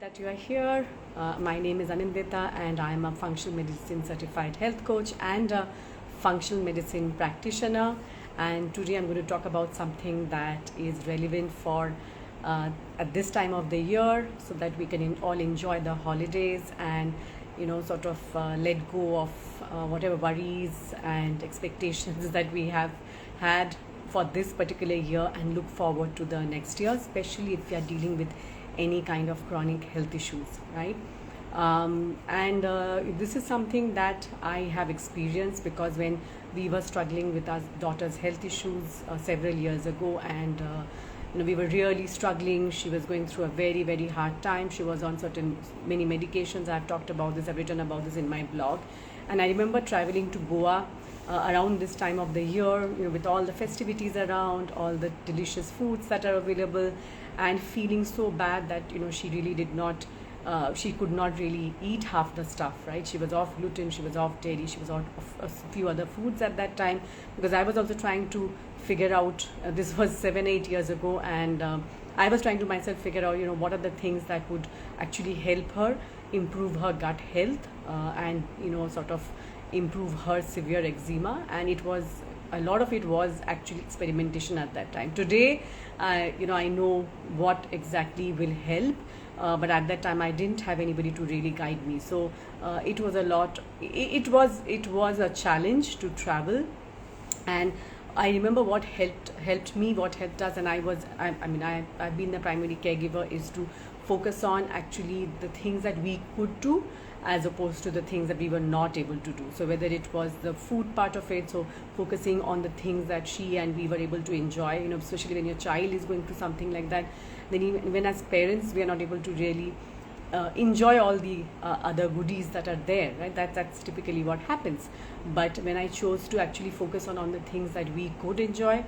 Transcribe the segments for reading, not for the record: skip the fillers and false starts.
That you are here. My name is Anindita and I am a functional medicine certified health coach and a functional medicine practitioner. And today I'm going to talk about something that is relevant for at this time of the year so that we can all enjoy the holidays and sort of let go of whatever worries and expectations that we have had for this particular year and look forward to the next year, especially if we are dealing with any kind of chronic health issues, right? And this is something that I have experienced because when we were struggling with our daughter's health issues several years ago, and we were really struggling. She was going through a very, very hard time. She was on many medications. I've talked about this, I've written about this in my blog. And I remember traveling to Goa around this time of the year, with all the festivities around, all the delicious foods that are available, and feeling so bad that she really did not she could not really eat half the stuff, right? She was off gluten, she was off dairy, she was off a few other foods at that time, because I was also trying to figure out, this was 7-8 years ago, and I was trying to myself figure out what are the things that would actually help her improve her gut health, and sort of improve her severe eczema. And a lot of it was actually experimentation at that time. Today I know what exactly will help, but at that time I didn't have anybody to really guide me. So it was a lot. It was a challenge to travel, and I remember what helped me, what helped us, and I've been the primary caregiver, is to focus on actually the things that we could do as opposed to the things that we were not able to do. So whether it was the food part of it, so focusing on the things that she and we were able to enjoy, especially when your child is going through something like that, then even as parents we are not able to really enjoy all the other goodies that are there, right? That's typically what happens. But when I chose to actually focus on the things that we could enjoy,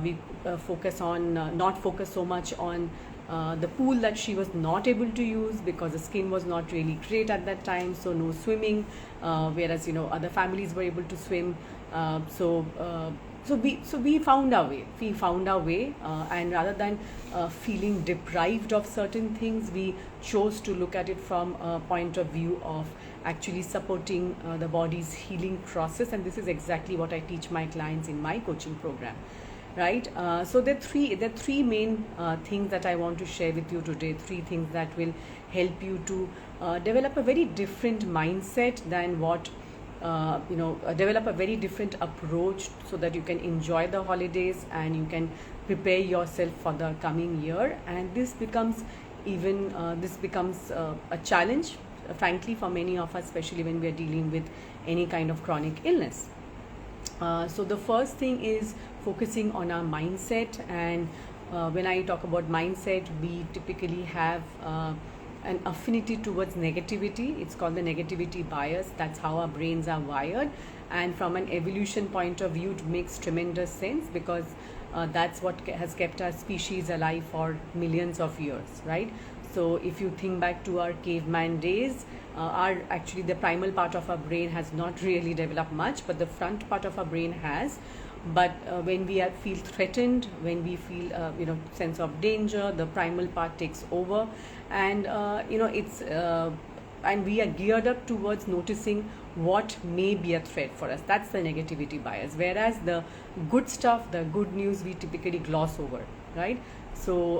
we focus on not focus so much on the pool that she was not able to use because the skin was not really great at that time, so no swimming, whereas other families were able to swim. So we found our way, and rather than feeling deprived of certain things, we chose to look at it from a point of view of actually supporting the body's healing process. And this is exactly what I teach my clients in my coaching program, right? So there are three main things that I want to share with you today. Three things that will help you to develop a very different mindset than what develop a very different approach so that you can enjoy the holidays and you can prepare yourself for the coming year. And this becomes a challenge, frankly, for many of us, especially when we are dealing with any kind of chronic illness. So the first thing is focusing on our mindset. And when I talk about mindset, we typically have an affinity towards negativity. It's called the negativity bias. That's how our brains are wired. And from an evolution point of view, it makes tremendous sense because that's what has kept our species alive for millions of years, right? So if you think back to our caveman days, actually the primal part of our brain has not really developed much, but the front part of our brain has. But when we feel threatened, when we feel sense of danger, the primal part takes over, and and we are geared up towards noticing what may be a threat for us. That's the negativity bias. Whereas the good stuff, the good news, we typically gloss over, right? So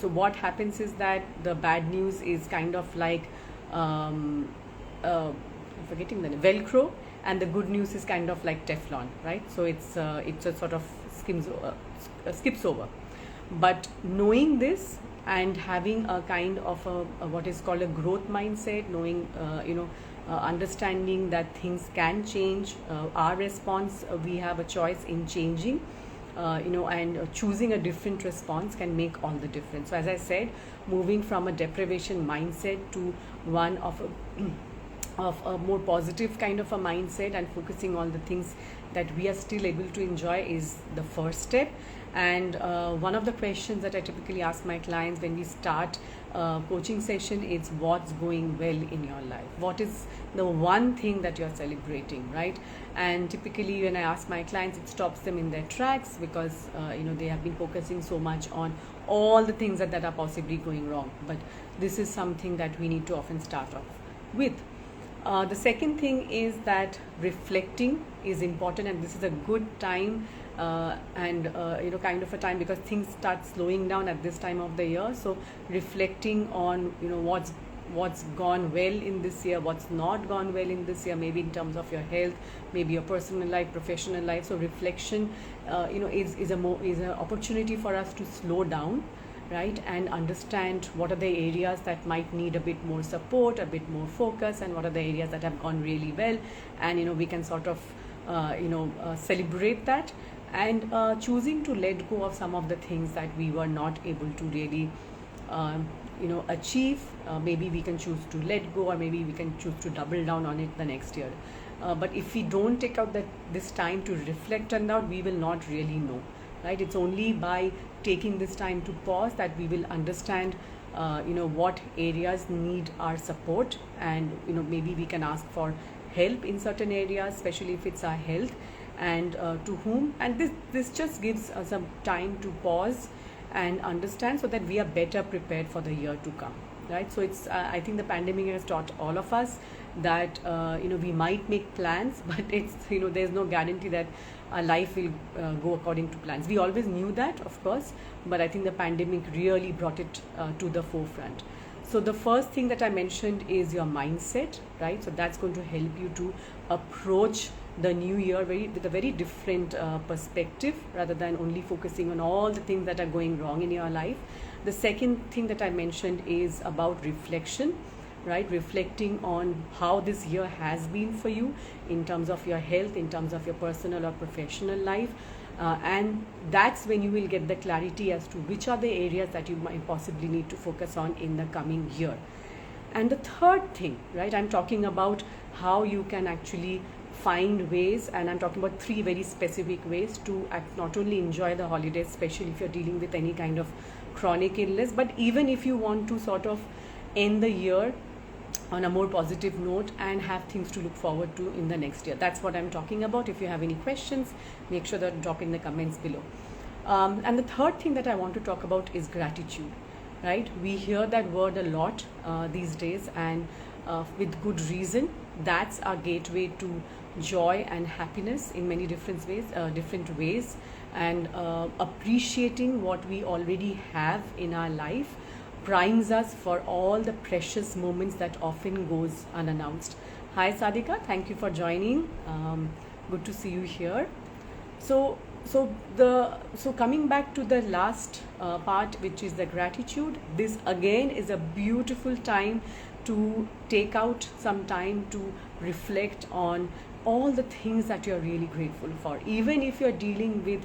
what happens is that the bad news is kind of like I'm forgetting the name, Velcro, and the good news is kind of like Teflon, right? So it's a sort of skips over. But knowing this and having a kind of a what is called a growth mindset, knowing understanding that things can change, our response, we have a choice in changing, and choosing a different response can make all the difference. So as I said, moving from a deprivation mindset to one of a more positive kind of a mindset and focusing on the things that we are still able to enjoy is the first step. And one of the questions that I typically ask my clients when we start coaching session is, what's going well in your life? What is the one thing that you're celebrating, right? And typically when I ask my clients, it stops them in their tracks because they have been focusing so much on all the things that are possibly going wrong. But this is something that we need to often start off with. The second thing is that reflecting is important, and this is a good time and kind of a time, because things start slowing down at this time of the year. So reflecting on what's gone well in this year, what's not gone well in this year, maybe in terms of your health, maybe your personal life, professional life. So reflection is an opportunity for us to slow down, right, and understand what are the areas that might need a bit more support, a bit more focus, and what are the areas that have gone really well, and we can sort of celebrate that, and choosing to let go of some of the things that we were not able to really achieve. Maybe we can choose to let go, or maybe we can choose to double down on it the next year. But if we don't take out this time to reflect on that, we will not really know, right? It's only by taking this time to pause that we will understand what areas need our support, and maybe we can ask for help in certain areas, especially if it's our health, and to whom. And this just gives us some time to pause and understand, so that we are better prepared for the year to come, right? So it's I think the pandemic has taught all of us that we might make plans, but it's there's no guarantee that our life will go according to plans. We always knew that, of course, but I think the pandemic really brought it to the forefront. So the first thing that I mentioned is your mindset, right? So that's going to help you to approach the new year with a very different perspective, rather than only focusing on all the things that are going wrong in your life. The second thing that I mentioned is about reflection, right? Reflecting on how this year has been for you in terms of your health, in terms of your personal or professional life. And that's when you will get the clarity as to which are the areas that you might possibly need to focus on in the coming year. And the third thing, right, I'm talking about how you can actually find ways, and I'm talking about 3 very specific ways to not only enjoy the holidays, especially if you're dealing with any kind of chronic illness, but even if you want to sort of end the year on a more positive note and have things to look forward to in the next year. That's what I'm talking about. If you have any questions, make sure that drop in the comments below. And the third thing that I want to talk about is gratitude, right? We hear that word a lot these days, and with good reason. That's our gateway to joy and happiness in many different ways, and appreciating what we already have in our life primes us for all the precious moments that often goes unannounced. Hi Sadika, thank you for joining. Good to see you here. So coming back to the last part, which is the gratitude. This again is a beautiful time to take out some time to reflect on all the things that you're really grateful for, even if you're dealing with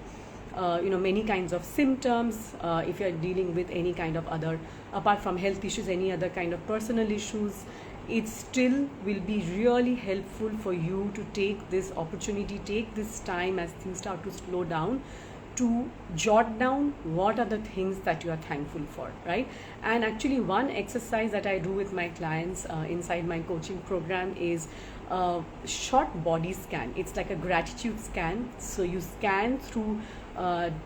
many kinds of symptoms, if you're dealing with any kind of other, apart from health issues, any other kind of personal issues. It still will be really helpful for you to take this opportunity, take this time as things start to slow down, to jot down what are the things that you are thankful for, right? And actually one exercise that I do with my clients inside my coaching program is a short body scan. It's like a gratitude scan. So you scan through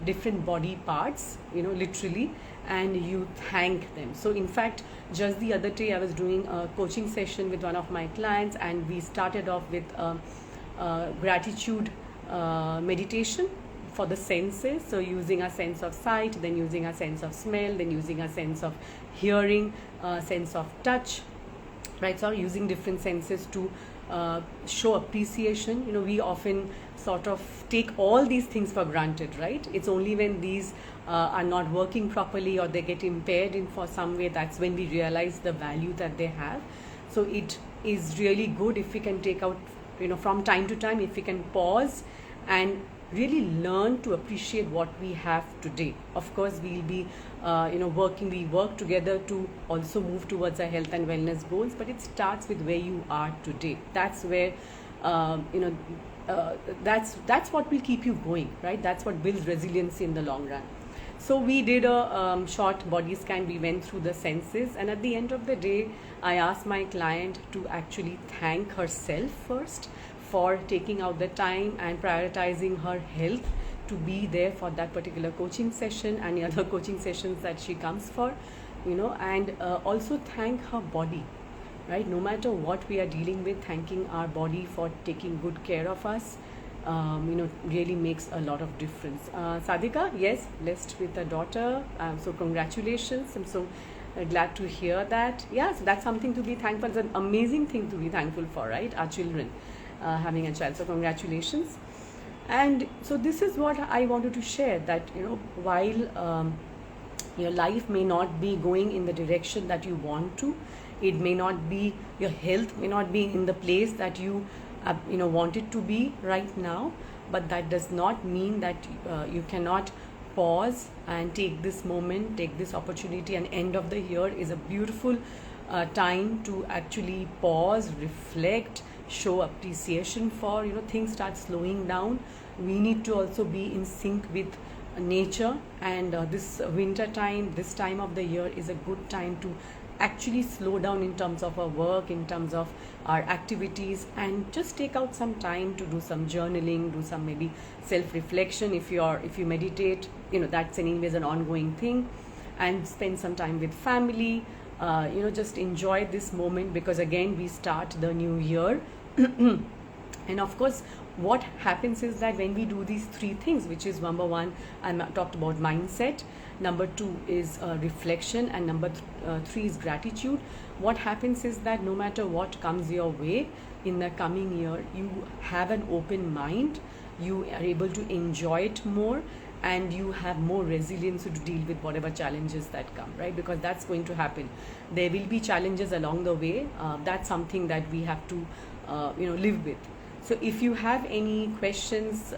different body parts, literally, and you thank them. So in fact, just the other day I was doing a coaching session with one of my clients, and we started off with gratitude meditation for the senses. So using a sense of sight, then using a sense of smell, then using a sense of hearing, sense of touch, right? So using different senses to show appreciation. We often sort of take all these things for granted, right? It's only when these are not working properly or they get impaired in for some way, that's when we realize the value that they have. So it is really good if we can take out, from time to time, if we can pause and really learn to appreciate what we have today. Of course, we'll be we work together to also move towards our health and wellness goals, but it starts with where you are today. That's where that's what will keep you going, right? That's what builds resiliency in the long run. So we did a short body scan. We went through the senses, and at the end of the day, I asked my client to actually thank herself first for taking out the time and prioritizing her health to be there for that particular coaching session, any other coaching sessions that she comes for, and also thank her body, right? No matter what we are dealing with, thanking our body for taking good care of us, really makes a lot of difference. Sadhika, yes, blessed with a daughter. So congratulations. I'm so glad to hear that. Yeah, so that's something to be thankful. It's an amazing thing to be thankful for, right? Our children having a child. So congratulations. And so this is what I wanted to share, that while your life may not be going in the direction that you want to, it may not be, your health may not be in the place that you want it to be right now, but that does not mean that you cannot pause and take this moment, take this opportunity. And end of the year is a beautiful time to actually pause, reflect, show appreciation for, things start slowing down. We need to also be in sync with nature, and this winter time, this time of the year is a good time to actually slow down in terms of our work, in terms of our activities, and just take out some time to do some journaling, do some maybe self-reflection. If you meditate, that's anyways an ongoing thing, and spend some time with family. Just enjoy this moment, because again we start the new year. And of course, what happens is that when we do these three things, which is number one, I talked about mindset, number two is reflection, and number three is gratitude. What happens is that no matter what comes your way in the coming year, you have an open mind, you are able to enjoy it more, and you have more resilience to deal with whatever challenges that come, right? Because that's going to happen. There will be challenges along the way. That's something that we have to live with. So if you have any questions,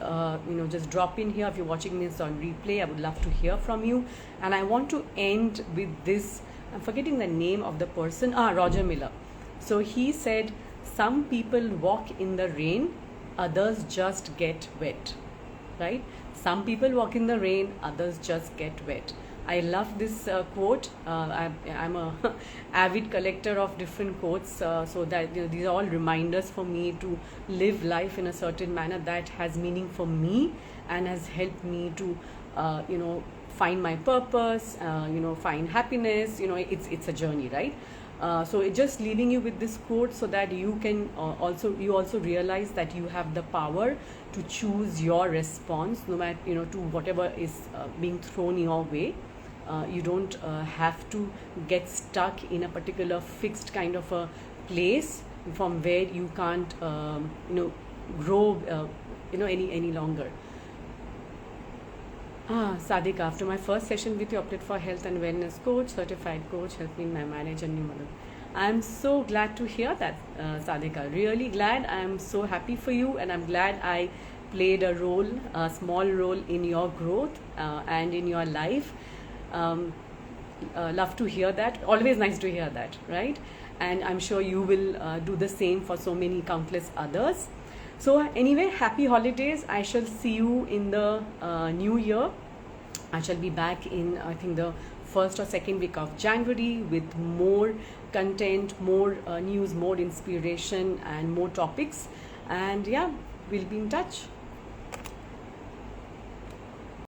just drop in here. If you're watching this on replay, I would love to hear from you. And I want to end with this. I'm forgetting the name of the person. Roger Miller. So he said, some people walk in the rain, others just get wet, right? Some people walk in the rain, others just get wet. I love this quote. I'm a avid collector of different quotes, so that these are all reminders for me to live life in a certain manner that has meaning for me and has helped me to find my purpose, find happiness. It's a journey, right? So it's just leaving you with this quote, so that you can also realize that you have the power to choose your response, no matter to whatever is being thrown your way. You don't have to get stuck in a particular fixed kind of a place from where you can't grow any longer. Sadhika, after my first session with you, opted for health and wellness coach, certified coach, helped me in my marriage and new mother. I'm so glad to hear that, Sadhika. Really glad. I'm so happy for you, and I'm glad I played a small role in your growth and in your life. Love to hear that. Always nice to hear that, right? And I'm sure you will do the same for so many countless others. So anyway, happy holidays. I shall see you in the new year. I shall be back in, I think, the first or second week of January with more content, more news, more inspiration, and more topics. And yeah, we'll be in touch.